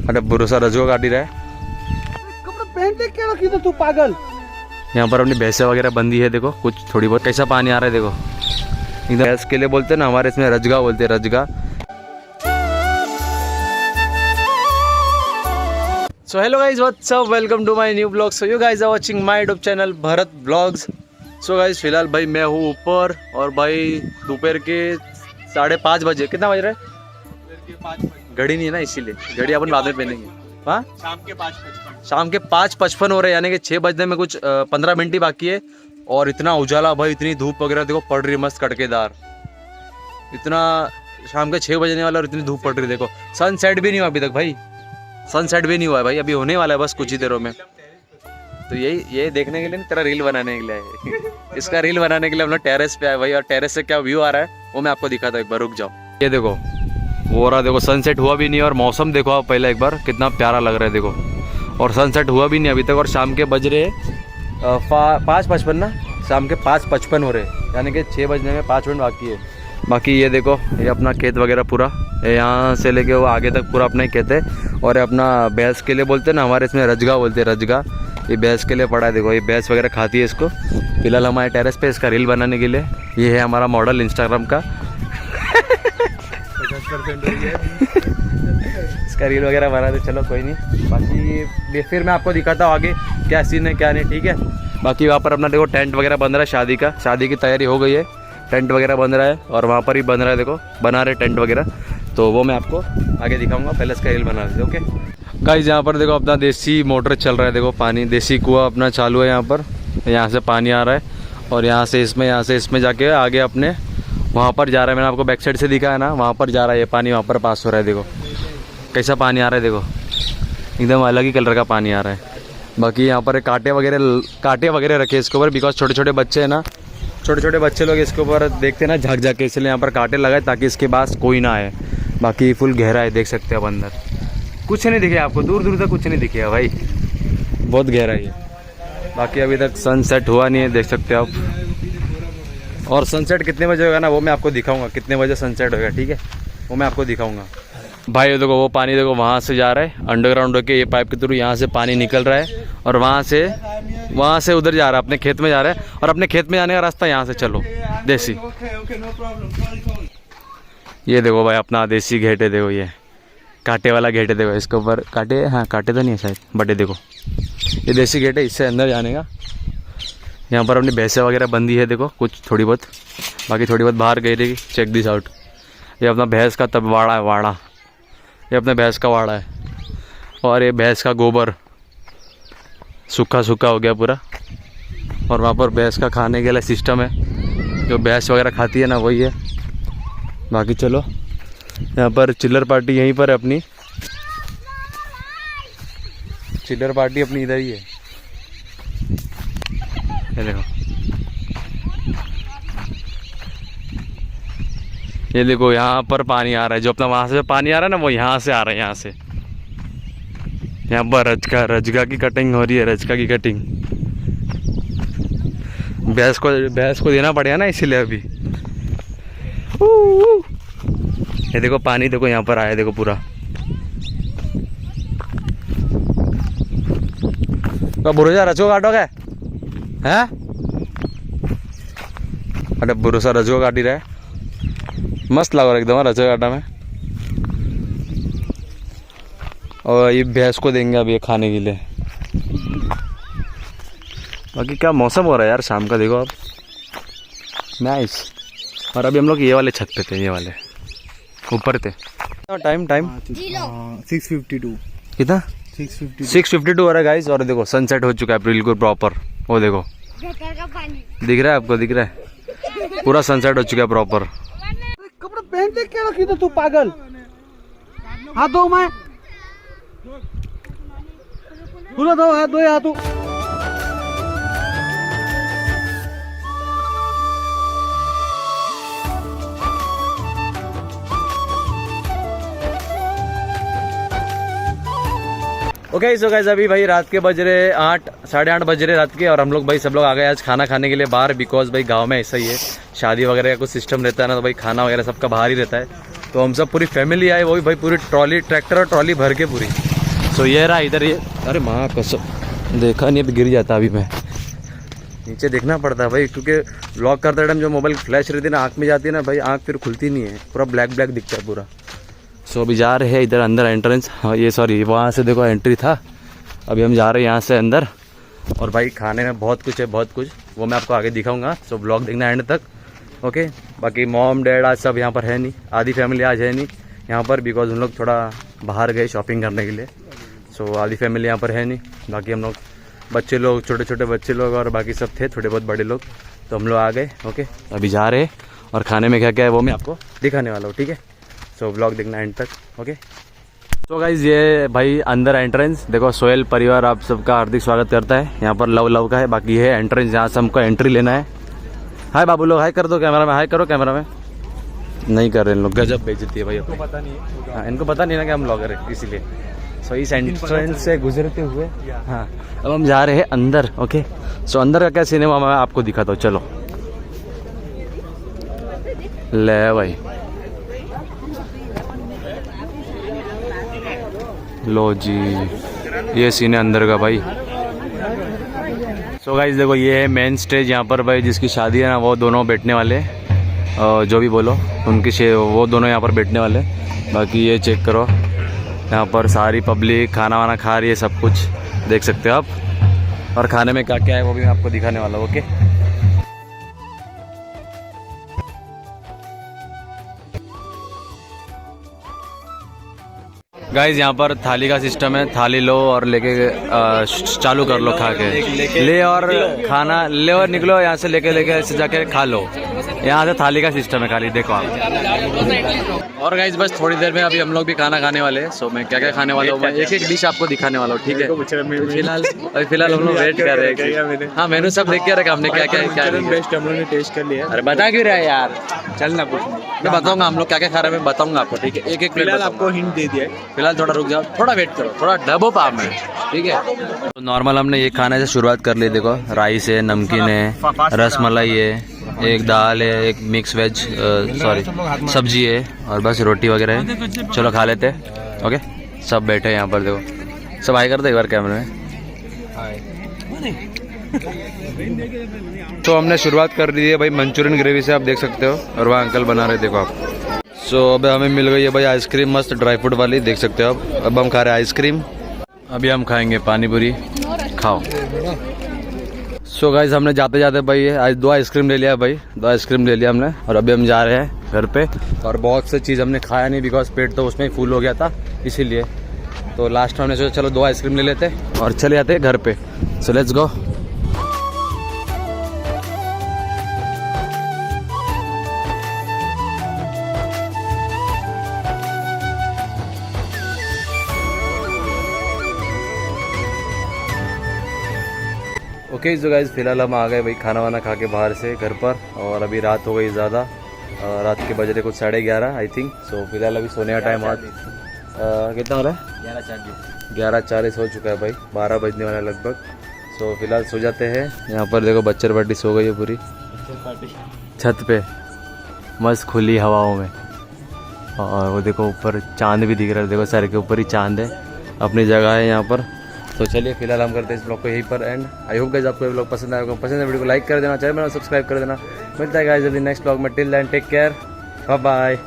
अरे भरोसा रजो गाड़ी रहा है। कपड़े पहन के क्या रखी तू पागल। यहाँ पर अपनी भैंसें वगैरह बंदी है, देखो कुछ थोड़ी बहुत। कैसा पानी आ रहा है देखो, एकदम भैंस के लिए बोलते हैं ना, हमारे इसमें रजगा बोलते हैं, रजगा। So hello guys, what's up, welcome to my new blog. So you guys are watching my YouTube channel Bharat blogs. So guys फिलहाल भाई मैं हूँ ऊपर, और भाई दोपहर के 5:30 बजे। कितना बज रहा है? घड़ी नहीं है ना, इसीलिए घड़ी अपन बाद में पहनेंगे। हाँ, शाम के 5:55 हो रहे हैं, यानी कि 6 बजने में कुछ 15 मिनट ही बाकी है। और इतना उजाला भाई, इतनी धूप वगैरह देखो पड़ रही है, मस्त कड़केदार। इतना शाम के 6 बजने वाला और इतनी धूप पड़ रही है। देखो सनसेट भी नहीं हुआ अभी तक भाई, सनसेट भी नहीं हुआ है भाई, अभी होने वाला है बस कुछ ही देरों में। तो यही देखने के लिए तेरा रील बनाने के लिए है। इसका रील बनाने के लिए हम लोग टेरेस पे आए भाई, और टेरेस से क्या व्यू आ रहा है वो मैं आपको दिखाता हूँ, एक बार रुक जाओ। ये देखो वो रहा, देखो सनसेट हुआ भी नहीं, और मौसम देखो आप पहले एक बार, कितना प्यारा लग रहा है देखो। और सनसेट हुआ भी नहीं अभी तक, और शाम के बज रहे 5:55 ना, शाम के 5:55 हो रहे, यानी कि 6 बजने में 5 मिनट बाकी है। बाकी ये देखो, ये अपना खेत वगैरह पूरा, यहाँ से लेके वो आगे तक पूरा अपना ही खेत है। और ये अपना भैंस के लिए बोलते हैं ना, हमारे इसमें रजगा बोलते हैं, रजगा। ये भैंस के लिए पड़ा है, देखो ये भैंस वगैरह खाती है इसको। फिलहाल हमारे टेरेस पे इसका रील बनाने के लिए, ये है हमारा मॉडल इंस्टाग्राम का। 50% हो गया इसका रील वगैरह बना दे, चलो कोई नहीं। बाकी फिर मैं आपको दिखाता हूँ आगे क्या सीन है क्या नहीं, ठीक है। बाकी वहाँ पर अपना देखो टेंट वगैरह बन रहा है, शादी का, शादी की तैयारी हो गई है, टेंट वगैरह बन रहा है। और वहाँ पर ही बन रहा है, देखो बना रहे टेंट वगैरह, तो वो मैं आपको आगे दिखाऊंगा। पहले इसका रील बना देते, ओके गाइस। यहाँ पर देखो अपना देसी मोटर चल रहा है, देखो पानी, देसी कुआं अपना चालू है यहाँ पर। यहाँ से पानी आ रहा है, और यहाँ से इसमें जाके आगे अपने वहाँ पर जा रहा है। मैंने आपको बैक साइड से दिखा है ना, वहाँ पर जा रहा है ये पानी, वहाँ पर पास हो रहा है। देखो कैसा पानी आ रहा है, देखो एकदम अलग ही कलर का पानी आ रहा है। बाकी यहाँ पर कांटे वगैरह रखे इसके ऊपर, बिकॉज छोटे छोटे बच्चे हैं ना, छोटे छोटे बच्चे लोग इसके ऊपर देखते हैं ना झाँक के, इसलिए यहाँ पर कांटे लगाए ताकि इसके पास कोई ना आए। बाकी फुल गहरा है, देख सकते हैं आप अंदर, कुछ नहीं दिखे आपको, दूर दूर तक कुछ नहीं दिखेगा भाई, बहुत गहरा है। बाकी अभी तक सनसेट हुआ नहीं है, देख सकते हैं आप। और सनसेट कितने बजे होगा ना, वो मैं आपको दिखाऊंगा, कितने बजे सनसेट होगा, ठीक है, वो मैं आपको दिखाऊंगा भाई। देखो वो पानी देखो वहाँ से जा रहा है अंडरग्राउंड होके, ये पाइप के थ्रू यहाँ से पानी निकल रहा है, और वहाँ से उधर जा रहा है, अपने खेत में जा रहा है। और अपने खेत में जाने का रास्ता यहाँ से चलो देसी। ये देखो भाई अपना देसी घेट है, देखो ये कांटे वाला घेट है, देखो इसके ऊपर कांटे, हाँ कांटे तो नहीं है शायद, बट ये देखो ये देसी घेट है, इससे अंदर जाने का। यहाँ पर अपनी भैंसें वगैरह बंदी है, देखो कुछ थोड़ी बहुत, बाकी थोड़ी बहुत बाहर गई रहेगी। चेक दिस आउट, ये अपना भैंस का तब वाड़ा है, वाड़ा, ये अपने भैंस का वाड़ा है। और ये भैंस का गोबर सूखा हो गया पूरा, और वहाँ पर भैंस का खाने के लिए सिस्टम है, जो भैंस वगैरह खाती है ना वही है। बाकी चलो यहाँ पर चिल्लर पार्टी यहीं पर है अपनी, चिल्लर पार्टी अपनी इधर ही है, ये देखो। ये देखो यहाँ पर पानी आ रहा है, जो अपना वहाँ से पानी आ रहा है ना, वो यहाँ से आ रहा है, यहाँ से। यहाँ पर रजगा की कटिंग हो रही है, रजगा की कटिंग। भैंस को देना पड़ेगा ना, इसीलिए अभी। ये देखो पानी देखो यहाँ पर आया, देखो पूरा। तो भरोसा रजो काटोगे हैं? अरे भरोसा रजो काटी रहा है, मस्त लग रहा है एकदम रजो काटा में। और ये भैंस को देंगे अब ये खाने के लिए। बाकी क्या मौसम हो रहा है यार शाम का, देखो आप, नाइस। और अभी हम लोग ये वाले छत पे थे, ये वाले ऊपर थे। टाइम 6:52 कितना? 6:52 हो रहा है गाइस। और देखो सनसेट हो चुका है बिल्कुल प्रॉपर, वो देखो दिख रहा है आपको, दिख रहा है पूरा सनसेट हो चुका है प्रॉपर। कपड़े पहन के क्या रखी तू पागल। हाथ धो, मैं दो, हाथ धो, हाथ धो। ओके सो गाइस अभी भाई रात के बज रहे 8, 8:30 बज रहे रात के। और हम लोग भाई सब लोग आ गए आज खाना खाने के लिए बाहर, बिकॉज भाई गांव में ऐसा ही है, शादी वगैरह का कुछ सिस्टम रहता है ना, तो भाई खाना वगैरह सबका बाहर ही रहता है। तो हम सब पूरी फैमिली आए, वो भी भाई पूरी ट्रॉली, ट्रैक्टर और ट्रॉली भर के पूरी। सो ये रहा इधर ये, अरे माँ कसम देखा नहीं, अभी गिर जाता अभी मैं, नीचे देखना पड़ता है भाई, क्योंकि व्लॉग करते टाइम जो मोबाइल फ्लैश रहती है ना आँख में जाती है ना भाई, आँख फिर खुलती नहीं है, पूरा ब्लैक ब्लैक दिखता है पूरा। सो अभी जा रहे हैं इधर अंदर एंट्रेंस, हाँ ये सॉरी वहाँ से देखो एंट्री था, अभी हम जा रहे हैं यहाँ से अंदर। और भाई खाने में बहुत कुछ है, बहुत कुछ, वो मैं आपको आगे दिखाऊंगा। सो ब्लॉग देखना एंड तक, ओके। बाकी मॉम डैड आज सब यहाँ पर है नहीं, आधी फैमिली आज है नहीं यहाँ पर, बिकॉज उन लोग थोड़ा बाहर गए शॉपिंग करने के लिए। सो आधी फैमिली यहाँ पर है नहीं, बाकी हम लोग बच्चे लोग, छोटे छोटे बच्चे लोग और बाकी सब थे, थोड़े बहुत बड़े लोग, तो हम लोग आ गए, ओके। अभी जा रहे हैं और खाने में क्या क्या है वो मैं आपको दिखाने वाला हूँ, ठीक है। सो ब्लॉग देखना एंड तक, ओके। तो गाइज़ ये भाई अंदर एंट्रेंस देखो, सोहेल परिवार आप सबका हार्दिक स्वागत करता है। यहाँ पर लव लव का है, बाकी ये एंट्रेंस यहाँ से हमको एंट्री लेना है। हाय बाबू लोग, हाय कर दो कैमरा में, हाय करो कैमरा में, नहीं कर रहे इन लोग, गजब बेइज्जती है भाई, इनको पता नहीं है। हाँ इनको पता नहीं ना कि हम ब्लॉगर है, इसीलिए। सो इस एंट्रेंस से गुजरते हुए हाँ अब हम जा रहे हैं अंदर, ओके। सो अंदर का क्या सिनेमा मैं आपको दिखाता हूँ, चलो। ले भाई लो जी, ये सीन है अंदर का भाई। सो गाइस देखो ये है मेन स्टेज, यहाँ पर भाई जिसकी शादी है ना वो दोनों बैठने वाले, जो भी बोलो उनकी वो दोनों यहाँ पर बैठने वाले। बाकी ये चेक करो, यहाँ पर सारी पब्लिक खाना वाना खा रही है, सब कुछ देख सकते हो आप। और खाने में क्या क्या है वो भी मैं आपको दिखाने वाला हूँ, ओके। गाइज यहाँ पर थाली का सिस्टम है, थाली लो और लेके चालू कर लो खा के, ले और खाना ले और निकलो यहाँ से, लेके ऐसे जाके खा लो। यहाँ से थाली का सिस्टम है खाली, देखो आप। और गाइज बस थोड़ी देर में अभी हम लोग भी खाना खाने वाले हैं। सो मैं क्या क्या खाने वाला हूँ, मैं एक एक डिश आपको दिखाने वाला हूँ, ठीक है। फिलहाल हम लोग वेट कर रहे हैं। हाँ मेनू सब देख के रखा हमने, क्या क्या बेस्ट हम लोग ने टेस्ट कर लिया। अरे बता क्यों रहा है यार, चलना कुछ मैं बताऊंगा हम लोग क्या क्या खा रहे हैं, मैं बताऊंगा आपको, ठीक है। एक एक प्लेट आपको हिंट दे दिया। फिलहाल थोड़ा रुक जाओ, थोड़ा वेट करो, थोड़ा डबो पाम है, ठीक है। तो नॉर्मल हमने ये खाने से शुरुआत कर ली, देखो राइस है, नमकीन है, रस मलाई है, एक दाल है, एक मिक्स वेज सॉरी सब्जी है, और बस रोटी वगैरह है। चलो खा लेते हैं, ओके। सब बैठे हैं यहाँ पर, देखो सब हाई कर दो एक बार कैमरे में। तो हमने शुरुआत कर दी है भाई मंचूरियन ग्रेवी से, आप देख सकते हो, और वहाँ अंकल बना रहे देखो आप। सो अब हमें मिल गई है भाई आइसक्रीम, मस्त ड्राई फ्रूट वाली, देख सकते हो आप। अब हम खा रहे हैं आइसक्रीम, अभी हम खाएंगे पानी पूरी, खाओ। सो गाइस हमने जाते जाते भाई आज 2 आइसक्रीम ले लिया भाई, 2 आइसक्रीम ले लिया हमने, और अभी हम जा रहे हैं घर पे। और बहुत से चीज़ हमने खाया नहीं, बिकॉज पेट तो उसमें ही फुल हो गया था, इसीलिए। तो लास्ट में हमने सोचा चलो 2 आइसक्रीम ले लेते और चले जाते घर पे। So let's go. ओके जो गाइस फिलहाल हम आ गए भाई खाना वाना खा के बाहर से घर पर, और अभी रात हो गई ज़्यादा, रात के बज रहे कुछ 11:30 आई थिंक। सो फिलहाल अभी सोने का टाइम आज कितना हो रहा है, 11:40 हो चुका है भाई, 12 बजने वाला लगभग। सो फिलहाल सो जाते हैं। यहाँ पर देखो बच्चर पार्टी सो गई है पूरी छत पे, मस्त खुली हवाओं में, और वो देखो ऊपर चांद भी दिख रहा है, देखो सर के ऊपर ही चांद है, अपनी जगह है यहाँ पर। तो चलिए फिलहाल हम करते हैं इस ब्लॉग को यहीं पर एंड। आई होप गाइस आपको ये ब्लॉग पसंद आएगा, पसंद है वीडियो को लाइक कर देना, चैनल में सब्सक्राइब कर देना। मिलता है गाइस जल्दी नेक्स्ट ब्लॉग में, till then take care, bye bye.